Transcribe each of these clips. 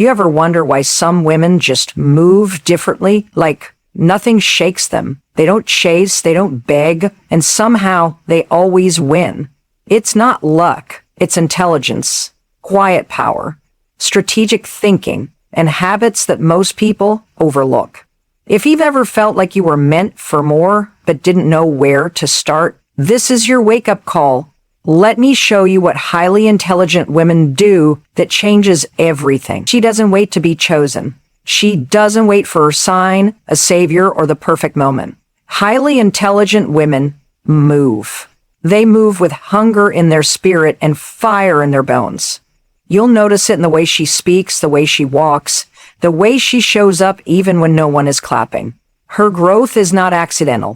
You ever wonder why some women just move differently? Like nothing shakes them. They don't chase, they don't beg, and somehow they always win. It's not luck, it's intelligence, quiet power, strategic thinking, and habits that most people overlook. If you've ever felt like you were meant for more but didn't know where to start, this is your wake-up call. Let me show you what highly intelligent women do that changes everything. She doesn't wait to be chosen. She doesn't wait for a sign, a savior, or the perfect moment. Highly intelligent women move. They move with hunger in their spirit and fire in their bones. You'll notice it in the way she speaks, the way she walks, the way she shows up even when no one is clapping. Her growth is not accidental.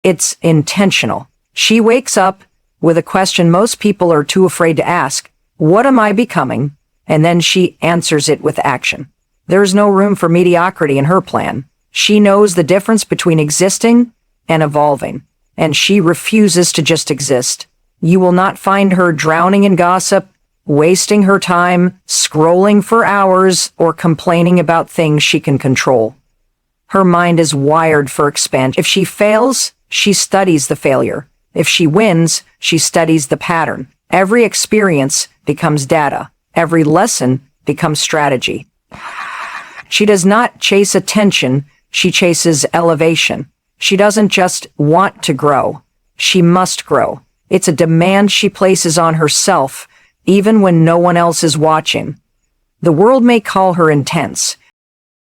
It's intentional. She wakes up with a question most people are too afraid to ask. What am I becoming? And then she answers it with action. There's no room for mediocrity in her plan. She knows the difference between existing and evolving, and she refuses to just exist. You will not find her drowning in gossip, wasting her time, scrolling for hours, or complaining about things she can control. Her mind is wired for expansion. If she fails, she studies the failure. If she wins, she studies the pattern. Every experience becomes data. Every lesson becomes strategy. She does not chase attention, she chases elevation. She doesn't just want to grow, she must grow. It's a demand she places on herself, even when no one else is watching. The world may call her intense.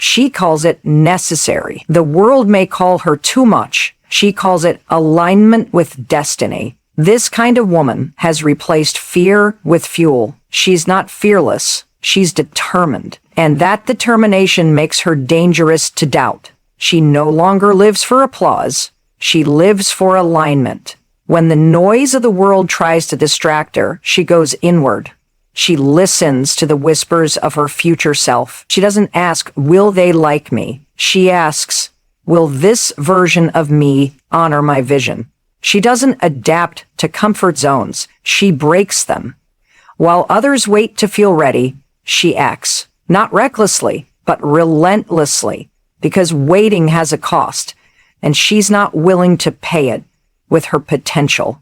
She calls it necessary. The world may call her too much. She calls it alignment with destiny. This kind of woman has replaced fear with fuel. She's not fearless. She's determined. And that determination makes her dangerous to doubt. She no longer lives for applause. She lives for alignment. When the noise of the world tries to distract her, she goes inward. She listens to the whispers of her future self. She doesn't ask, will they like me? She asks, will this version of me honor my vision? She doesn't adapt to comfort zones. She breaks them. While others wait to feel ready, she acts. Not recklessly, but relentlessly, because waiting has a cost, and she's not willing to pay it with her potential.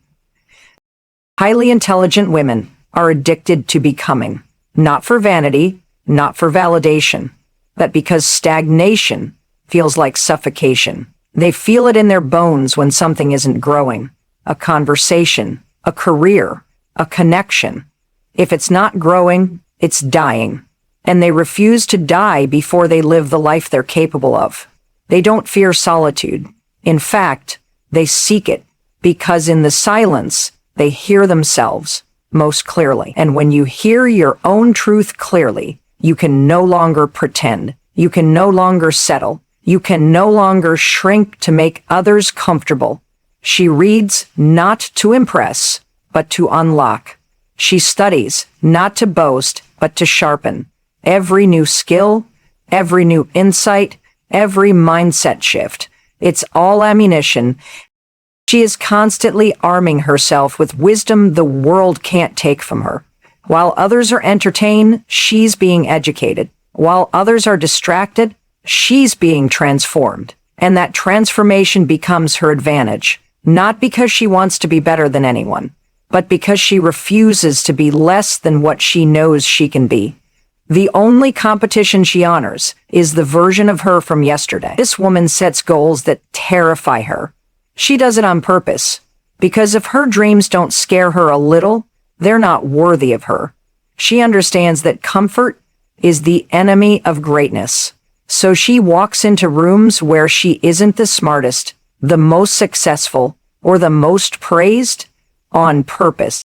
Highly intelligent women are addicted to becoming, not for vanity, not for validation, but because stagnation feels like suffocation. They feel it in their bones when something isn't growing. A conversation, a career, a connection. If it's not growing, it's dying. And they refuse to die before they live the life they're capable of. They don't fear solitude. In fact, they seek it because in the silence, they hear themselves most clearly. And when you hear your own truth clearly, you can no longer pretend. You can no longer settle. You can no longer shrink to make others comfortable. She reads not to impress, but to unlock. She studies not to boast, but to sharpen. Every new skill, every new insight, every mindset shift, it's all ammunition. She is constantly arming herself with wisdom the world can't take from her. While others are entertained, she's being educated. While others are distracted, she's being transformed. And that transformation becomes her advantage, not because she wants to be better than anyone, but because she refuses to be less than what she knows she can be. The only competition she honors is the version of her from yesterday. This woman sets goals that terrify her. She does it on purpose, because if her dreams don't scare her a little, they're not worthy of her. She understands that comfort is the enemy of greatness. So she walks into rooms where she isn't the smartest, the most successful, or the most praised on purpose.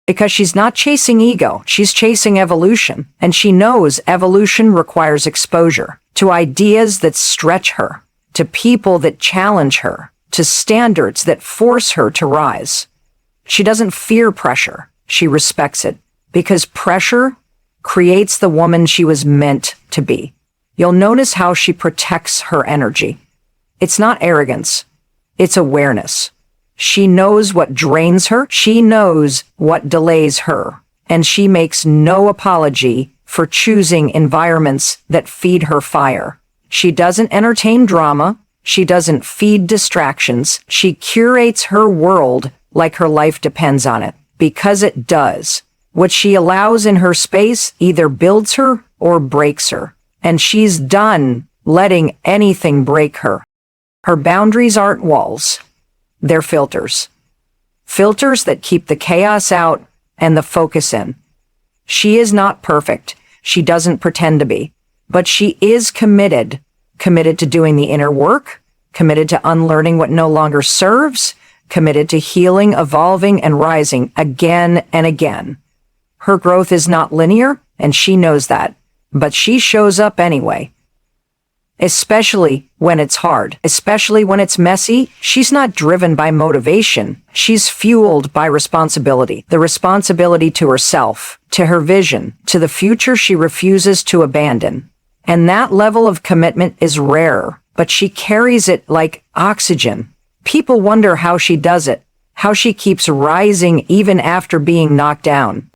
Because she's not chasing ego, she's chasing evolution. And she knows evolution requires exposure to ideas that stretch her, to people that challenge her, to standards that force her to rise. She doesn't fear pressure, she respects it, because pressure creates the woman she was meant to be. You'll notice how she protects her energy. It's not arrogance, it's awareness. She knows what drains her, she knows what delays her, and she makes no apology for choosing environments that feed her fire. She doesn't entertain drama. She doesn't feed distractions. She curates her world like her life depends on it, because it does. What she allows in her space either builds her or breaks her, and she's done letting anything break her. Her boundaries aren't walls. They're filters. Filters that keep the chaos out and the focus in. She is not perfect. She doesn't pretend to be. But she is committed to doing the inner work, committed to unlearning what no longer serves, committed to healing, evolving, and rising again and again. Her growth is not linear, and she knows that. But she shows up anyway. Especially when it's hard, especially when it's messy. She's not driven by motivation. She's fueled by responsibility. The responsibility to herself, to her vision, to the future she refuses to abandon. And that level of commitment is rare, but she carries it like oxygen. People wonder how she does it, how she keeps rising even after being knocked down.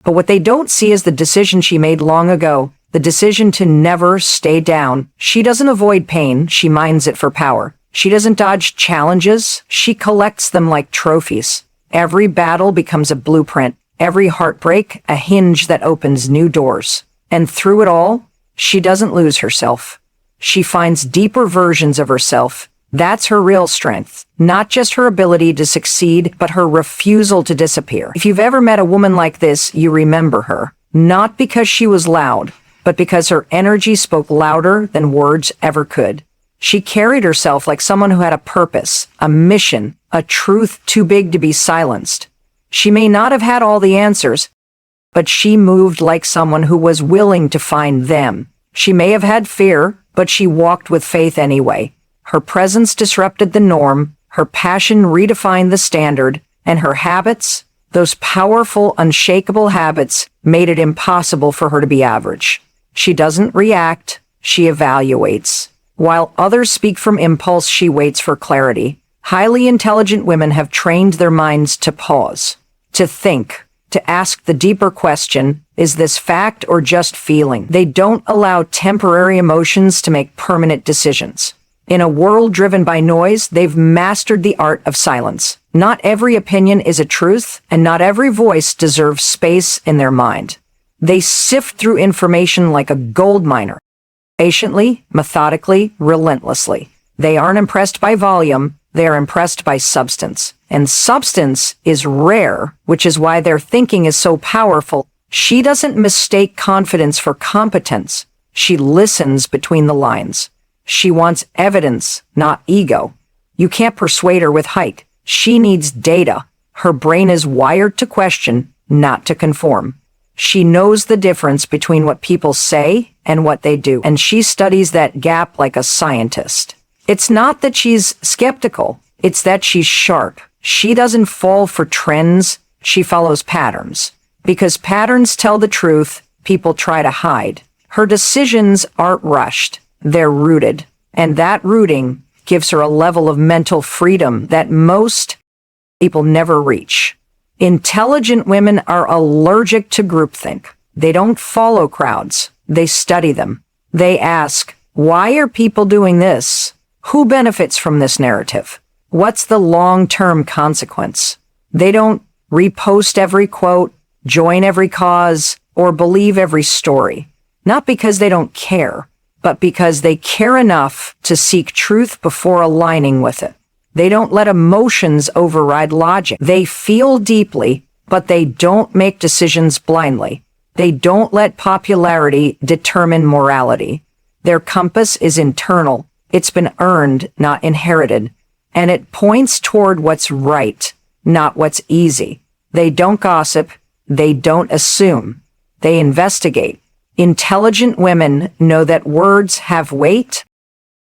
But what they don't see is the decision she made long ago. The decision to never stay down. She doesn't avoid pain, she mines it for power. She doesn't dodge challenges, she collects them like trophies. Every battle becomes a blueprint, every heartbreak a hinge that opens new doors. And through it all, she doesn't lose herself. She finds deeper versions of herself. That's her real strength. Not just her ability to succeed, but her refusal to disappear. If you've ever met a woman like this, you remember her. Not because she was loud, but because her energy spoke louder than words ever could. She carried herself like someone who had a purpose, a mission, a truth too big to be silenced. She may not have had all the answers, but she moved like someone who was willing to find them. She may have had fear, but she walked with faith anyway. Her presence disrupted the norm, her passion redefined the standard, and her habits, those powerful, unshakable habits, made it impossible for her to be average. She doesn't react, she evaluates. While others speak from impulse, she waits for clarity. Highly intelligent women have trained their minds to pause, to think, to ask the deeper question, is this fact or just feeling? They don't allow temporary emotions to make permanent decisions. In a world driven by noise, they've mastered the art of silence. Not every opinion is a truth, and not every voice deserves space in their mind. They sift through information like a gold miner, patiently, methodically, relentlessly. They aren't impressed by volume, they are impressed by substance. And substance is rare, which is why their thinking is so powerful. She doesn't mistake confidence for competence. She listens between the lines. She wants evidence, not ego. You can't persuade her with hype. She needs data. Her brain is wired to question, not to conform. She knows the difference between what people say and what they do, and she studies that gap like a scientist. It's not that she's skeptical, it's that she's sharp. She doesn't fall for trends, she follows patterns. Because patterns tell the truth, people try to hide. Her decisions aren't rushed, they're rooted. And that rooting gives her a level of mental freedom that most people never reach. Intelligent women are allergic to groupthink. They don't follow crowds. They study them. They ask, why are people doing this? Who benefits from this narrative? What's the long-term consequence? They don't repost every quote, join every cause, or believe every story. Not because they don't care, but because they care enough to seek truth before aligning with it. They don't let emotions override logic. They feel deeply, but they don't make decisions blindly. They don't let popularity determine morality. Their compass is internal. It's been earned, not inherited. And it points toward what's right, not what's easy. They don't gossip. They don't assume. They investigate. Intelligent women know that words have weight,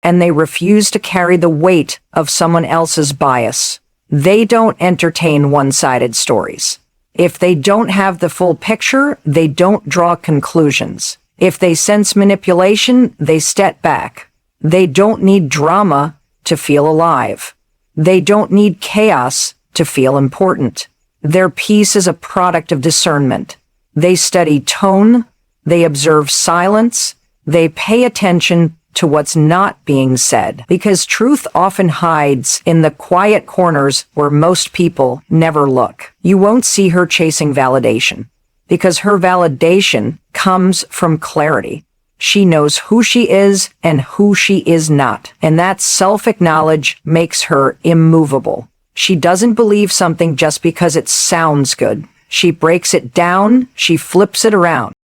and they refuse to carry the weight of someone else's bias. They don't entertain one-sided stories. If they don't have the full picture, they don't draw conclusions. If they sense manipulation, they step back. They don't need drama to feel alive. They don't need chaos to feel important. Their peace is a product of discernment. They study tone, they observe silence, they pay attention to what's not being said, because truth often hides in the quiet corners where most people never look. You won't see her chasing validation, because her validation comes from clarity. She knows who she is and who she is not, and that self-acknowledge makes her immovable. She doesn't believe something just because it sounds good. She breaks it down, she flips it around.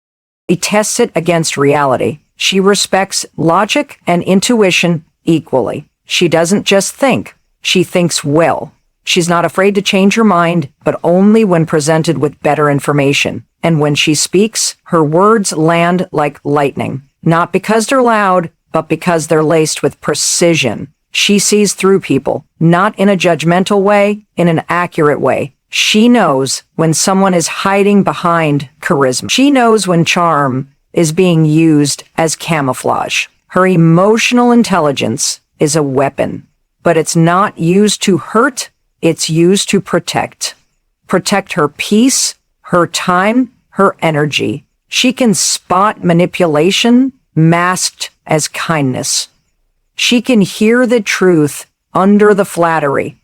She tests it against reality. She respects logic and intuition equally. She doesn't just think, she thinks well. She's not afraid to change her mind, but only when presented with better information. And when she speaks, her words land like lightning. Not because they're loud, but because they're laced with precision. She sees through people, not in a judgmental way, in an accurate way. She knows when someone is hiding behind charisma. She knows when charm is being used as camouflage. Her emotional intelligence is a weapon, but it's not used to hurt, it's used to protect. Protect her peace, her time, her energy. She can spot manipulation masked as kindness. She can hear the truth under the flattery.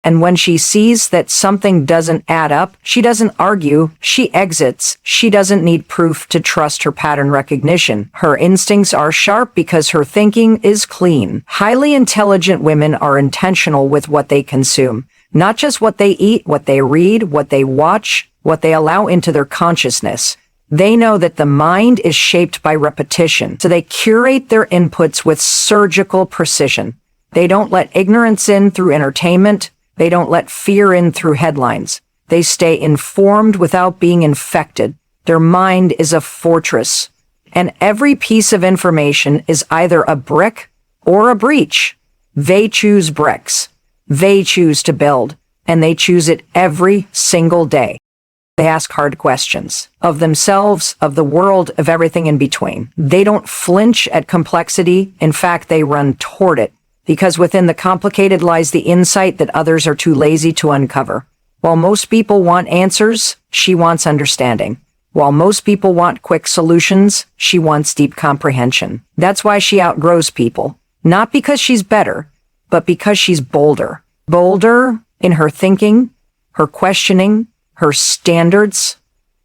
And when she sees that something doesn't add up, she doesn't argue, she exits. She doesn't need proof to trust her pattern recognition. Her instincts are sharp because her thinking is clean. Highly intelligent women are intentional with what they consume. Not just what they eat, what they read, what they watch, what they allow into their consciousness. They know that the mind is shaped by repetition, so they curate their inputs with surgical precision. They don't let ignorance in through entertainment. They don't let fear in through headlines. They stay informed without being infected. Their mind is a fortress, and every piece of information is either a brick or a breach. They choose bricks. They choose to build, and they choose it every single day. They ask hard questions of themselves, of the world, of everything in between. They don't flinch at complexity. In fact, they run toward it, because within the complicated lies the insight that others are too lazy to uncover. While most people want answers, she wants understanding. While most people want quick solutions, she wants deep comprehension. That's why she outgrows people. Not because she's better, but because she's bolder. Bolder in her thinking, her questioning, her standards.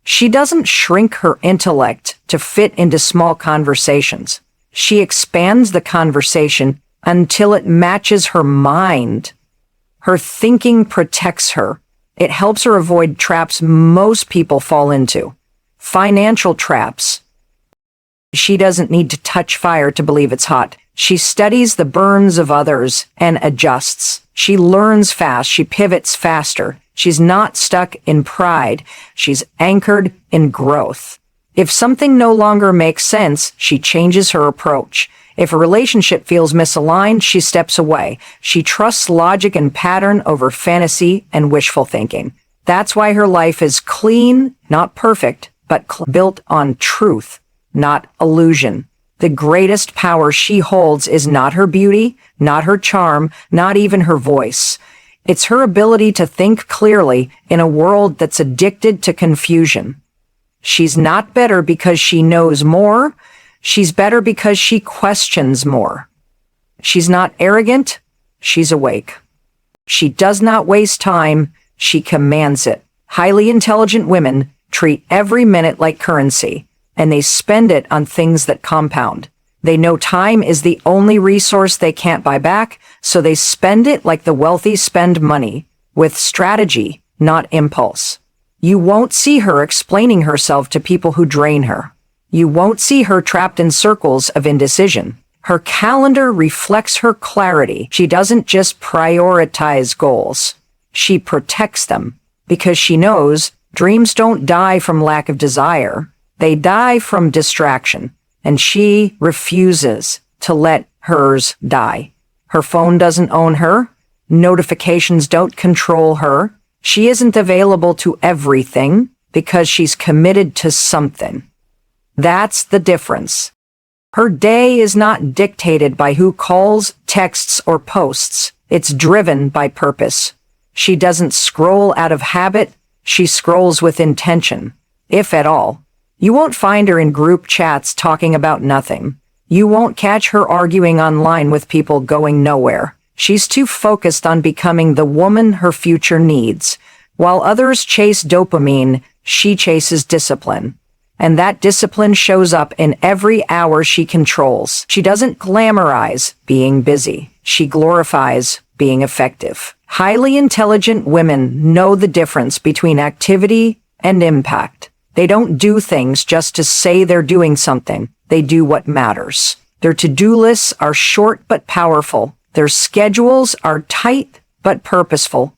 She doesn't shrink her intellect to fit into small conversations. She expands the conversation until it matches her mind. Her thinking protects her. It helps her avoid traps most people fall into. Financial traps. She doesn't need to touch fire to believe it's hot. She studies the burns of others and adjusts. She learns fast. She pivots faster. She's not stuck in pride. She's anchored in growth. If something no longer makes sense, she changes her approach. If a relationship feels misaligned, she steps away. She trusts logic and pattern over fantasy and wishful thinking. That's why her life is clean, not perfect, but built on truth, not illusion. The greatest power she holds is not her beauty, not her charm, not even her voice. It's her ability to think clearly in a world that's addicted to confusion. She's not better because she knows more. She's better because she questions more. She's not arrogant. She's awake. She does not waste time. She commands it. Highly intelligent women treat every minute like currency, and they spend it on things that compound. They know time is the only resource they can't buy back, so they spend it like the wealthy spend money, with strategy, not impulse. You won't see her explaining herself to people who drain her. You won't see her trapped in circles of indecision. Her calendar reflects her clarity. She doesn't just prioritize goals. She protects them, because she knows dreams don't die from lack of desire. They die from distraction, and she refuses to let hers die. Her phone doesn't own her. Notifications don't control her. She isn't available to everything because she's committed to something. That's the difference. Her day is not dictated by who calls, texts, or posts. It's driven by purpose. She doesn't scroll out of habit. She scrolls with intention. if at all. You won't find her in group chats talking about nothing. You won't catch her arguing online with people going nowhere. She's too focused on becoming the woman her future needs. While others chase dopamine, she chases discipline. And that discipline shows up in every hour she controls. She doesn't glamorize being busy. She glorifies being effective. Highly intelligent women know the difference between activity and impact. They don't do things just to say they're doing something. They do what matters. Their to-do lists are short but powerful. Their schedules are tight but purposeful.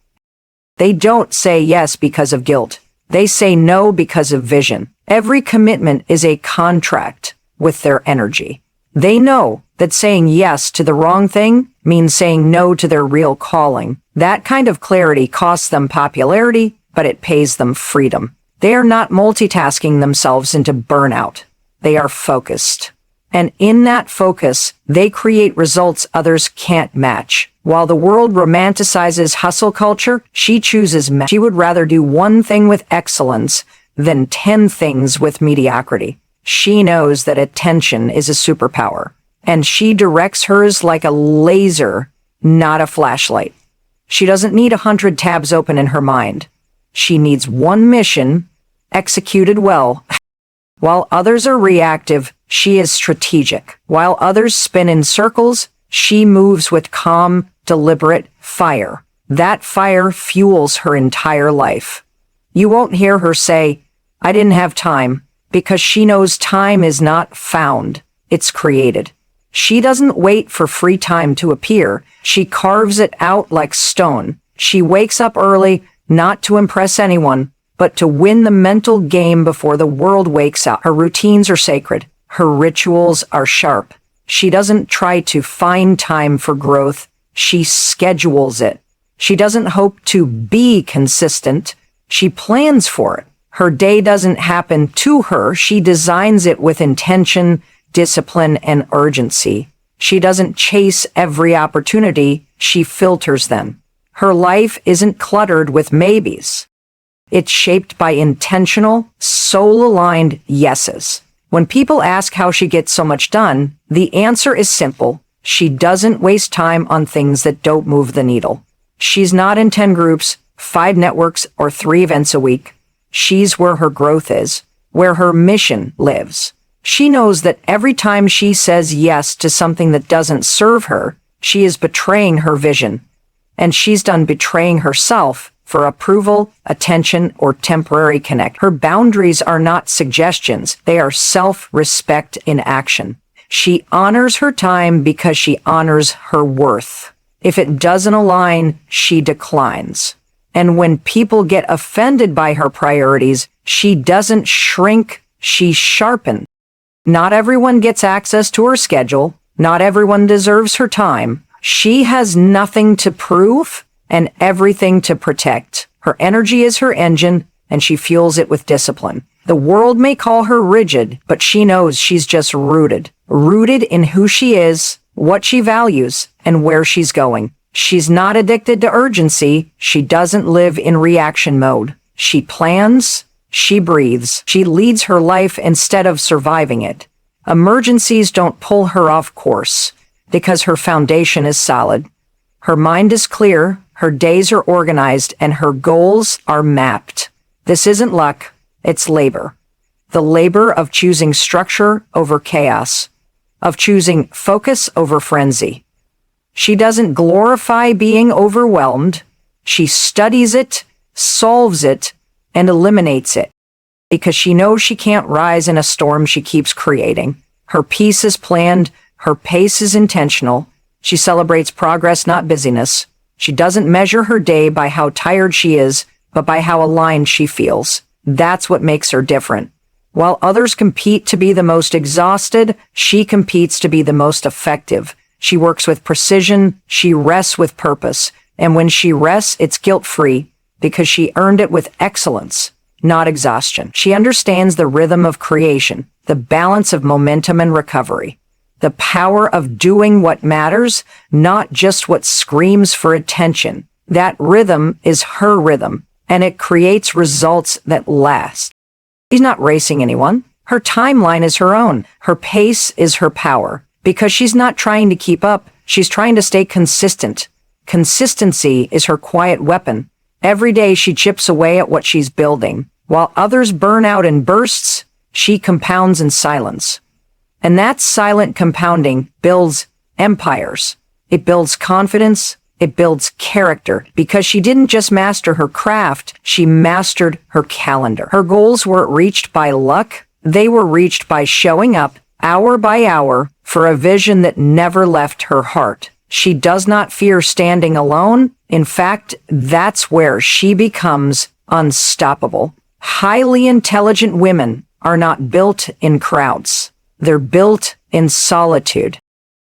They don't say yes because of guilt. They say no because of vision. Every commitment is a contract with their energy. They know that saying yes to the wrong thing means saying no to their real calling. That kind of clarity costs them popularity, but it pays them freedom. They are not multitasking themselves into burnout. They are focused. And in that focus, they create results others can't match. While the world romanticizes hustle culture, she chooses She would rather do one thing with excellence than 10 things with mediocrity. She knows that attention is a superpower, and she directs hers like a laser, not a flashlight. She doesn't need 100 tabs open in her mind. She needs one mission, executed well. While others are reactive, she is strategic. While others spin in circles, she moves with calm, deliberate fire. That fire fuels her entire life. You won't hear her say, "I didn't have time," because she knows time is not found, it's created. She doesn't wait for free time to appear. She carves it out like stone. She wakes up early, not to impress anyone, but to win the mental game before the world wakes up. Her routines are sacred. Her rituals are sharp. She doesn't try to find time for growth. She schedules it. She doesn't hope to be consistent. She plans for it. Her day doesn't happen to her. She designs it with intention, discipline, and urgency. She doesn't chase every opportunity. She filters them. Her life isn't cluttered with maybes. It's shaped by intentional, soul-aligned yeses. When people ask how she gets so much done, the answer is simple. She doesn't waste time on things that don't move the needle. She's not in 10 groups, 5 networks, or 3 events a week. She's where her growth is, where her mission lives. She knows that every time she says yes to something that doesn't serve her, she is betraying her vision. And she's done betraying herself for approval, attention, or temporary connect. Her boundaries are not suggestions. They are self-respect in action. She honors her time because she honors her worth. If it doesn't align, she declines. And when people get offended by her priorities, she doesn't shrink, she sharpens. Not everyone gets access to her schedule. Not everyone deserves her time. She has nothing to prove and everything to protect. Her energy is her engine, and she fuels it with discipline. The world may call her rigid, but she knows she's just rooted. Rooted in who she is, what she values, and where she's going. She's not addicted to urgency. She doesn't live in reaction mode. She plans, she breathes, she leads her life instead of surviving it. Emergencies don't pull her off course because her foundation is solid. Her mind is clear, her days are organized, and her goals are mapped. This isn't luck, it's labor. The labor of choosing structure over chaos, of choosing focus over frenzy. She doesn't glorify being overwhelmed. She studies it, solves it, and eliminates it. Because she knows she can't rise in a storm she keeps creating. Her peace is planned, her pace is intentional. She celebrates progress, not busyness. She doesn't measure her day by how tired she is, but by how aligned she feels. That's what makes her different. While others compete to be the most exhausted, she competes to be the most effective. She works with precision, she rests with purpose, and when she rests, it's guilt-free because she earned it with excellence, not exhaustion. She understands the rhythm of creation, the balance of momentum and recovery, the power of doing what matters, not just what screams for attention. That rhythm is her rhythm, and it creates results that last. She's not racing anyone. Her timeline is her own. Her pace is her power. Because she's not trying to keep up, she's trying to stay consistent. Consistency is her quiet weapon. Every day she chips away at what she's building. While others burn out in bursts, she compounds in silence. And that silent compounding builds empires. It builds confidence. It builds character. Because she didn't just master her craft, she mastered her calendar. Her goals weren't reached by luck. They were reached by showing up hour by hour for a vision that never left her heart. She does not fear standing alone. In fact, that's where she becomes unstoppable. Highly intelligent women are not built in crowds. They're built in solitude,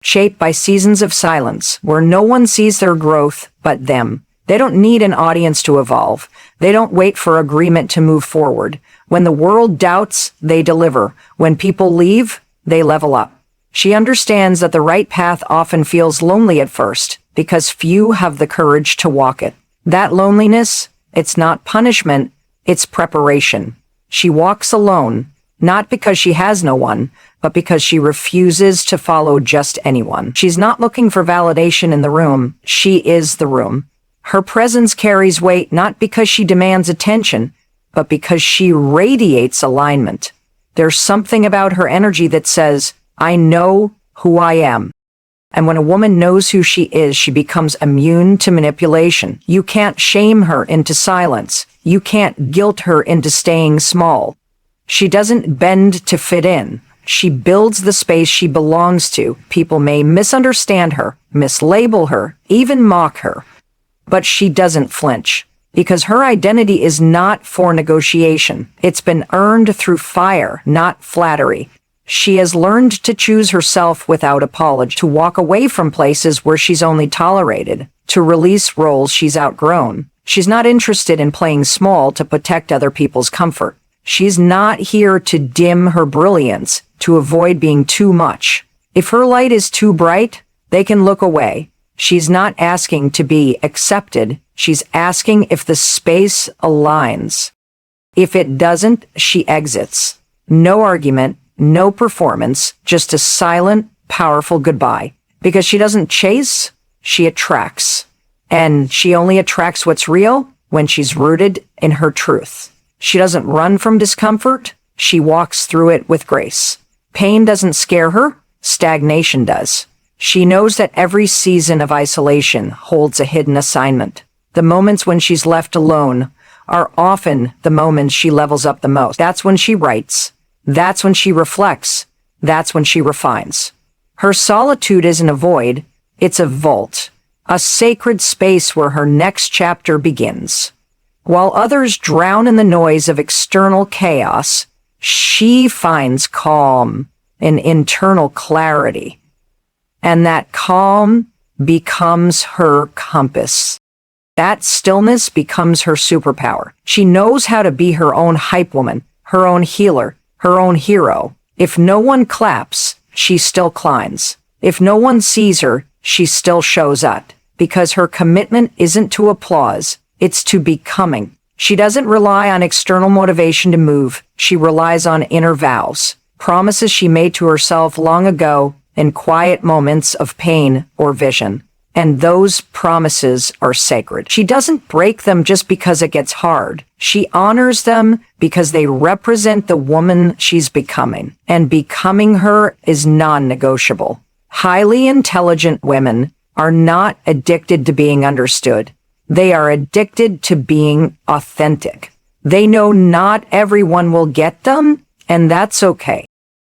shaped by seasons of silence where no one sees their growth but them. They don't need an audience to evolve. They don't wait for agreement to move forward. When the world doubts, they deliver. When people leave, they level up. She understands that the right path often feels lonely at first because few have the courage to walk it. That loneliness, it's not punishment, it's preparation. She walks alone, not because she has no one, but because she refuses to follow just anyone. She's not looking for validation in the room. She is the room. Her presence carries weight not because she demands attention, but because she radiates alignment. There's something about her energy that says, I know who I am. And when a woman knows who she is, she becomes immune to manipulation. You can't shame her into silence. You can't guilt her into staying small. She doesn't bend to fit in. She builds the space she belongs to. People may misunderstand her, mislabel her, even mock her. But she doesn't flinch. Because her identity is not for negotiation. It's been earned through fire, not flattery. She has learned to choose herself without apology, to walk away from places where she's only tolerated, to release roles she's outgrown. She's not interested in playing small to protect other people's comfort. She's not here to dim her brilliance, to avoid being too much. If her light is too bright, they can look away. She's not asking to be accepted. She's asking if the space aligns. If it doesn't, she exits. No argument, no performance, just a silent, powerful goodbye. Because she doesn't chase, she attracts. And she only attracts what's real when she's rooted in her truth. She doesn't run from discomfort, she walks through it with grace. Pain doesn't scare her, stagnation does. She knows that every season of isolation holds a hidden assignment. The moments when she's left alone are often the moments she levels up the most. That's when she writes. That's when she reflects. That's when she refines. Her solitude isn't a void, it's a vault, a sacred space where her next chapter begins. While others drown in the noise of external chaos, she finds calm and internal clarity. And that calm becomes her compass. That stillness becomes her superpower. She knows how to be her own hype woman, her own healer, her own hero. If no one claps, she still climbs. If no one sees her, she still shows up. Because her commitment isn't to applause, it's to becoming. She doesn't rely on external motivation to move. She relies on inner vows, promises she made to herself long ago in quiet moments of pain or vision. And those promises are sacred. She doesn't break them just because it gets hard. She honors them because they represent the woman she's becoming. And becoming her is non-negotiable. Highly intelligent women are not addicted to being understood. They are addicted to being authentic. They know not everyone will get them, and that's okay.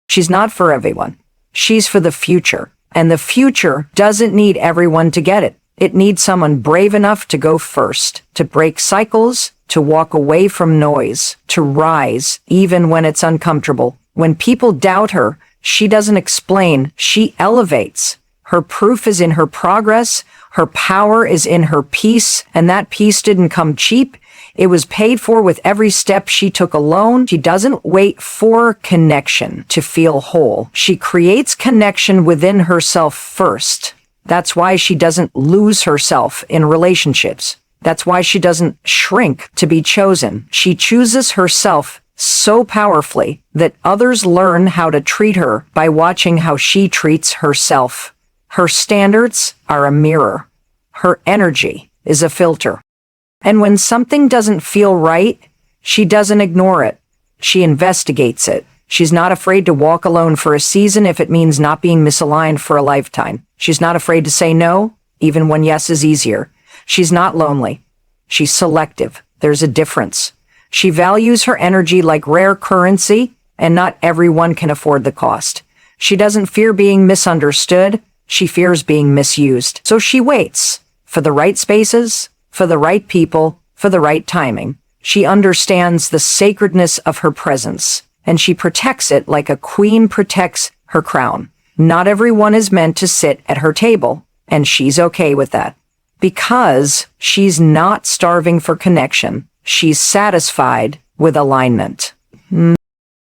She's not for everyone. She's for the future. And the future doesn't need everyone to get it. It needs someone brave enough to go first, to break cycles, to walk away from noise, to rise, even when it's uncomfortable. When people doubt her, she doesn't explain, she elevates. Her proof is in her progress, her power is in her peace, and that peace didn't come cheap. It was paid for with every step she took alone. She doesn't wait for connection to feel whole. She creates connection within herself first. That's why she doesn't lose herself in relationships. That's why she doesn't shrink to be chosen. She chooses herself so powerfully that others learn how to treat her by watching how she treats herself. Her standards are a mirror. Her energy is a filter. And when something doesn't feel right, she doesn't ignore it. She investigates it. She's not afraid to walk alone for a season if it means not being misaligned for a lifetime. She's not afraid to say no, even when yes is easier. She's not lonely. She's selective. There's a difference. She values her energy like rare currency, and not everyone can afford the cost. She doesn't fear being misunderstood. She fears being misused. So she waits for the right spaces, for the right people, for the right timing. She understands the sacredness of her presence, and she protects it like a queen protects her crown. Not everyone is meant to sit at her table, and she's okay with that. Because she's not starving for connection. She's satisfied with alignment.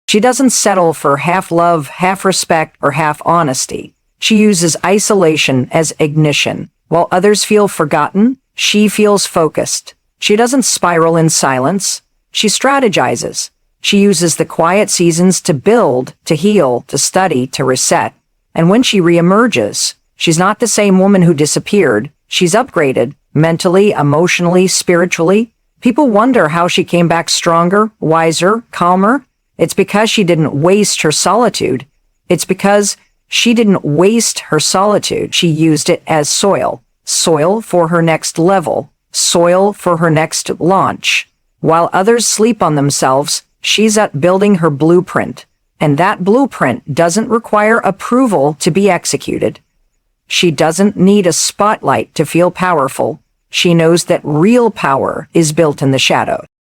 She doesn't settle for half love, half respect, or half honesty. She uses isolation as ignition. While others feel forgotten, she feels focused. She doesn't spiral in silence. She strategizes. She uses the quiet seasons to build, to heal, to study, to reset. And when she reemerges, she's not the same woman who disappeared. She's upgraded, mentally, emotionally, spiritually. People wonder how she came back stronger, wiser, calmer. It's because she didn't waste her solitude. It's because she didn't waste her solitude. She used it as soil. Soil for her next level. Soil for her next launch. While others sleep on themselves, she's up building her blueprint. And that blueprint doesn't require approval to be executed. She doesn't need a spotlight to feel powerful. She knows that real power is built in the shadow.